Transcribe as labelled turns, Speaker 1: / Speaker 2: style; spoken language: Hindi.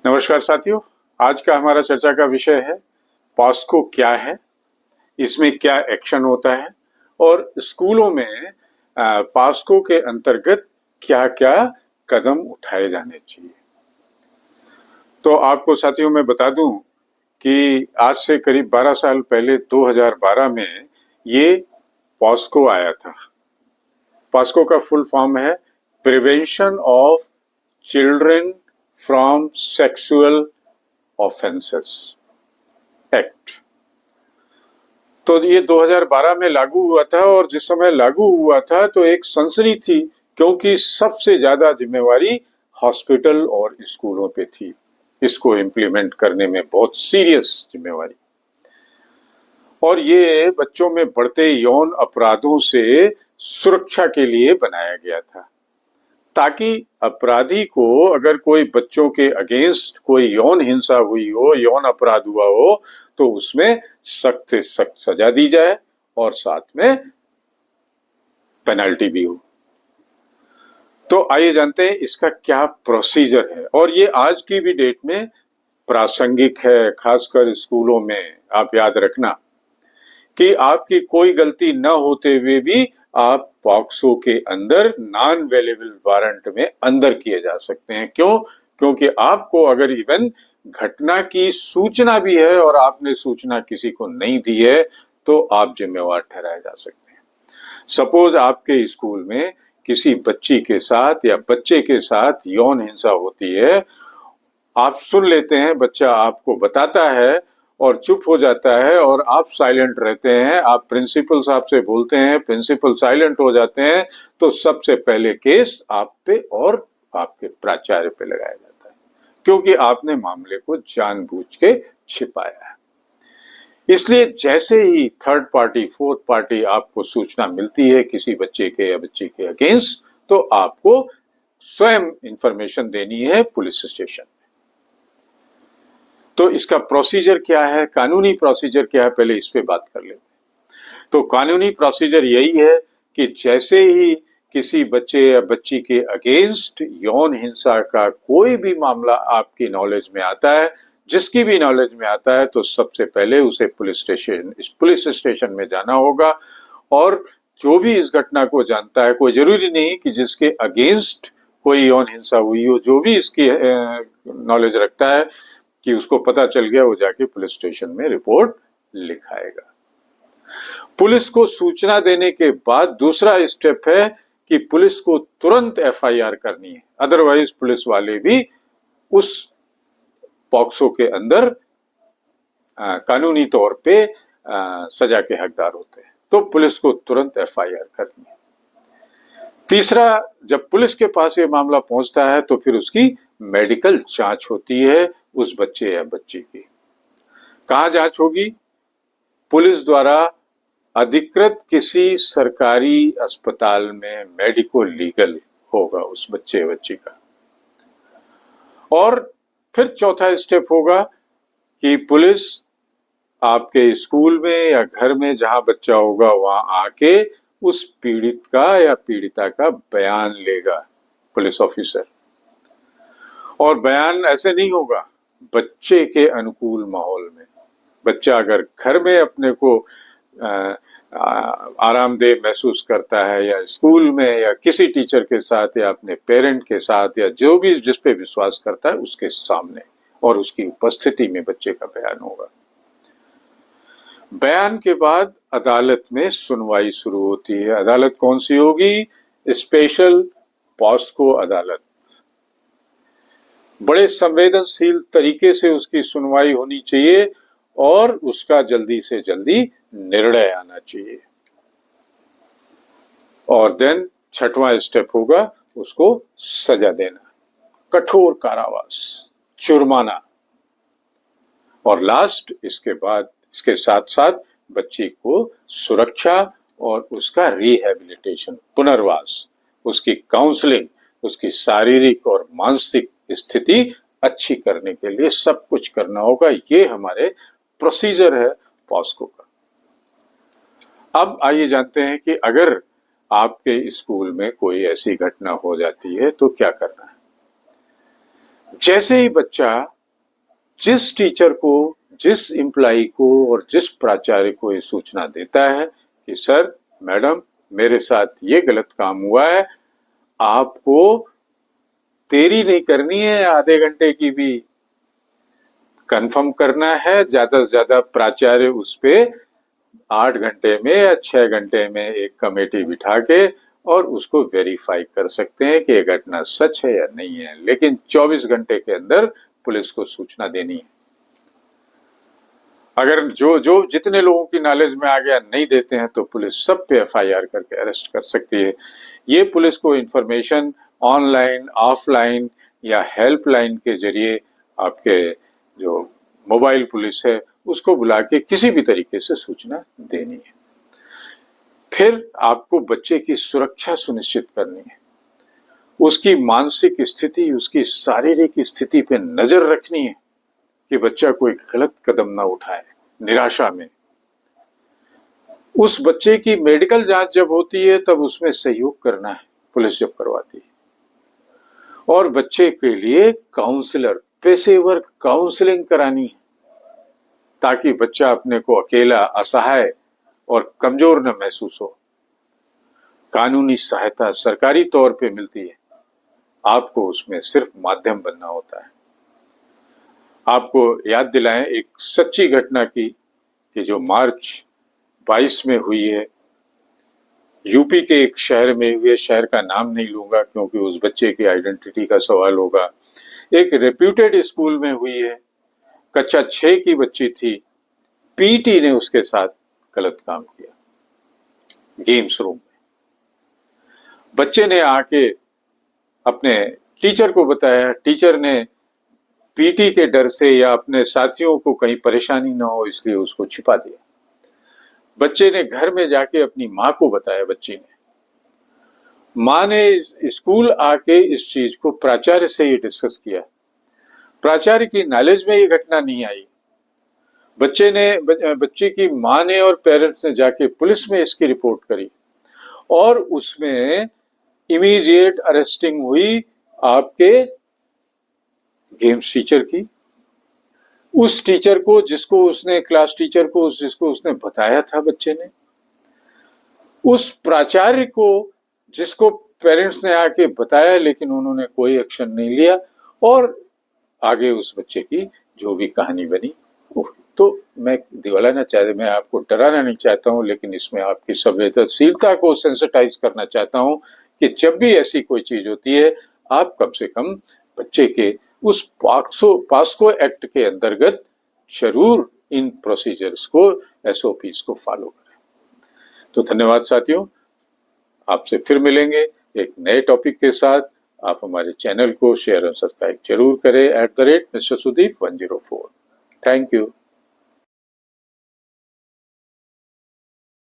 Speaker 1: नमस्कार साथियों, आज का हमारा चर्चा का विषय है पॉस्को क्या है, इसमें क्या एक्शन होता है और स्कूलों में पॉस्को के अंतर्गत क्या-क्या कदम उठाए जाने चाहिए। तो आपको साथियों मैं बता दूं कि आज से करीब 12 साल पहले 2012 में ये पॉस्को आया था। पॉस्को का फुल फॉर्म है prevention of children from sexual offences act. तो ये 2012 में लागू हुआ था और जिस समय लागू हुआ था तो एक सनसनी थी, क्योंकि सबसे ज्यादा जिम्मेवारी हॉस्पिटल और स्कूलों पे थी इसको इम्प्लीमेंट करने में, बहुत सीरियस जिम्मेवारी। और ये बच्चों में बढ़ते यौन अपराधों से सुरक्षा के लिए बनाया गया था, ताकि अपराधी को अगर कोई बच्चों के अगेंस्ट कोई यौन हिंसा हुई हो, यौन अपराध हुआ हो, तो उसमें सख्त से सख्त सजा दी जाए और साथ में पेनल्टी भी हो। तो आइए जानते हैं इसका क्या प्रोसीजर है, और ये आज की भी डेट में प्रासंगिक है, खासकर स्कूलों में। आप याद रखना कि आपकी कोई गलती न होते हुए भी आप पॉक्सो के अंदर नॉन अवेलेबल वारंट में अंदर किए जा सकते हैं। क्यों? क्योंकि आपको अगर इवन घटना की सूचना भी है और आपने सूचना किसी को नहीं दी है तो आप जिम्मेवार ठहराए जा सकते हैं। सपोज आपके स्कूल में किसी बच्ची के साथ या बच्चे के साथ यौन हिंसा होती है, आप सुन लेते हैं, बच्चा आपको बताता है और चुप हो जाता है और आप साइलेंट रहते हैं, आप प्रिंसिपल साहब से बोलते हैं, प्रिंसिपल साइलेंट हो जाते हैं, तो सबसे पहले केस आप पे और आपके प्राचार्य पे लगाया जाता है, क्योंकि आपने मामले को जानबूझ के छिपाया है। इसलिए जैसे ही थर्ड पार्टी, फोर्थ पार्टी आपको सूचना मिलती है किसी बच्चे के या बच्ची के अगेंस्ट, तो आपको स्वयं इंफॉर्मेशन देनी है पुलिस स्टेशन। तो इसका प्रोसीजर क्या है, कानूनी प्रोसीजर क्या है, पहले इस पे बात कर लेते हैं। तो कानूनी प्रोसीजर यही है कि जैसे ही किसी बच्चे या बच्ची के अगेंस्ट यौन हिंसा का कोई भी मामला आपकी नॉलेज में आता है, जिसकी भी नॉलेज में आता है, तो सबसे पहले उसे पुलिस स्टेशन में जाना होगा। और जो भी इस घटना को जानता है, कोई जरूरी नहीं कि जिसके अगेंस्ट कोई यौन हिंसा हुई हो, जो भी इसकी नॉलेज रखता है कि उसको पता चल गया, वो जाके पुलिस स्टेशन में रिपोर्ट लिखाएगा। पुलिस को सूचना देने के बाद दूसरा स्टेप है कि पुलिस को तुरंत एफआईआर करनी है, अदरवाइज पुलिस वाले भी उस पॉक्सो के अंदर कानूनी तौर पे सजा के हकदार होते हैं। तो पुलिस को तुरंत एफआईआर करनी है। तीसरा, जब पुलिस के पास ये मामला पहुंचता है तो फिर उसकी मेडिकल जांच होती है उस बच्चे या बच्ची की। कहां जांच होगी? पुलिस द्वारा अधिकृत किसी सरकारी अस्पताल में मेडिको लीगल होगा उस बच्चे या बच्ची का। और फिर चौथा स्टेप होगा कि पुलिस आपके स्कूल में या घर में जहां बच्चा होगा वहां आके उस पीड़ित का या पीड़िता का बयान लेगा पुलिस ऑफिसर। और बयान ऐसे नहीं होगा, बच्चे के अनुकूल माहौल में। बच्चा अगर घर में अपने को आरामदेह महसूस करता है, या स्कूल में या किसी टीचर के साथ या अपने पेरेंट के साथ, या जो भी जिस पे विश्वास करता है उसके सामने और उसकी उपस्थिति में बच्चे का बयान होगा। बयान के बाद अदालत में सुनवाई शुरू होती है। अदालत कौन सी होगी? स्पेशल पॉस्को अदालत। बड़े संवेदनशील तरीके से उसकी सुनवाई होनी चाहिए और उसका जल्दी से जल्दी निर्णय आना चाहिए। और देन छठवां स्टेप होगा उसको सजा देना, कठोर कारावास, जुर्माना। और लास्ट, इसके बाद इसके साथ साथ बच्ची को सुरक्षा और उसका रिहेबिलिटेशन, पुनर्वास, उसकी काउंसलिंग, उसकी शारीरिक और मानसिक स्थिति अच्छी करने के लिए सब कुछ करना होगा। ये हमारे प्रोसीजर है पॉस्को का। अब आइए जानते हैं कि अगर आपके स्कूल में कोई ऐसी घटना हो जाती है तो क्या करना है। जैसे ही बच्चा जिस टीचर को, जिस एम्प्लॉई को और जिस प्राचार्य को ये सूचना देता है कि सर, मैडम, मेरे साथ ये गलत काम हुआ है, आपको देरी नहीं करनी है, आधे घंटे की भी कंफर्म करना है, ज्यादा से ज्यादा प्राचार्य उस पे 8 घंटे में या 6 घंटे में एक कमेटी बिठा के और उसको वेरीफाई कर सकते हैं कि ये घटना सच है या नहीं है, लेकिन 24 घंटे के अंदर पुलिस को सूचना देनी है। अगर जो जितने लोगों की नॉलेज में आ गया नहीं देते हैं तो पुलिस सब पे एफआईआर करके अरेस्ट कर सकती है। ये पुलिस को इंफॉर्मेशन ऑनलाइन, ऑफलाइन या हेल्पलाइन के जरिए आपके जो मोबाइल पुलिस है उसको बुला के किसी भी तरीके से सूचना देनी है। फिर आपको बच्चे की सुरक्षा सुनिश्चित करनी है, उसकी मानसिक स्थिति, उसकी शारीरिक स्थिति पे नजर रखनी है कि बच्चा कोई गलत कदम ना उठाए निराशा में। उस बच्चे की मेडिकल जांच जब होती है तब उसमें सहयोग करना है पुलिस जब करवाती है, और बच्चे के लिए काउंसलर, पेशेवर काउंसलिंग करानी है ताकि बच्चा अपने को अकेला, असहाय और कमजोर न महसूस हो। कानूनी सहायता सरकारी तौर पे मिलती है, आपको उसमें सिर्फ माध्यम बनना होता है। आपको याद दिलाएं एक सच्ची घटना की कि जो मार्च 22 में हुई है, यूपी के एक शहर में हुई है। शहर का नाम नहीं लूंगा क्योंकि उस बच्चे की आइडेंटिटी का सवाल होगा। एक रेप्यूटेड स्कूल में हुई है, कक्षा 6 की बच्ची थी, पीटी ने उसके साथ गलत काम किया गेम्स रूम में। बच्चे ने आके अपने टीचर को बताया, टीचर ने पीटी के डर से या अपने साथियों को कहीं परेशानी ना हो इसलिए उसको छिपा दिया। बच्चे ने घर में जाके अपनी मां को बताया, बच्ची ने, मां ने स्कूल आके इस चीज को प्राचार्य से ही डिस्कस किया। प्राचार्य की नॉलेज में ये घटना नहीं आई। बच्चे की मां ने और पेरेंट्स ने जाके पुलिस में इसकी रिपोर्ट करी और उसमें इमीडिएट अरेस्टिंग हुई आपके गेम्स टीचर की। उस टीचर को जिसको उसने, क्लास टीचर को जिसको उसने बताया था बच्चे ने, उस प्राचार्य को जिसको पेरेंट्स ने आके बताया लेकिन उन्होंने कोई एक्शन नहीं लिया, और आगे उस बच्चे की जो भी कहानी बनी। तो मैं दिवाला ना चाहता, मैं आपको डराना नहीं चाहता हूं, लेकिन इसमें आपकी संवेदनशीलता को सेंसिटाइज करना चाहता हूं कि जब भी ऐसी कोई चीज होती है आप कम से कम बच्चे के उस पास्को एक्ट के अंतर्गत जरूर इन प्रोसीजर्स को, एसओपीज को फॉलो करें। तो धन्यवाद साथियों, आपसे फिर मिलेंगे एक नए टॉपिक के साथ। आप हमारे चैनल को शेयर और सब्सक्राइब जरूर करें @Mr. Sudeep 104। Thank you.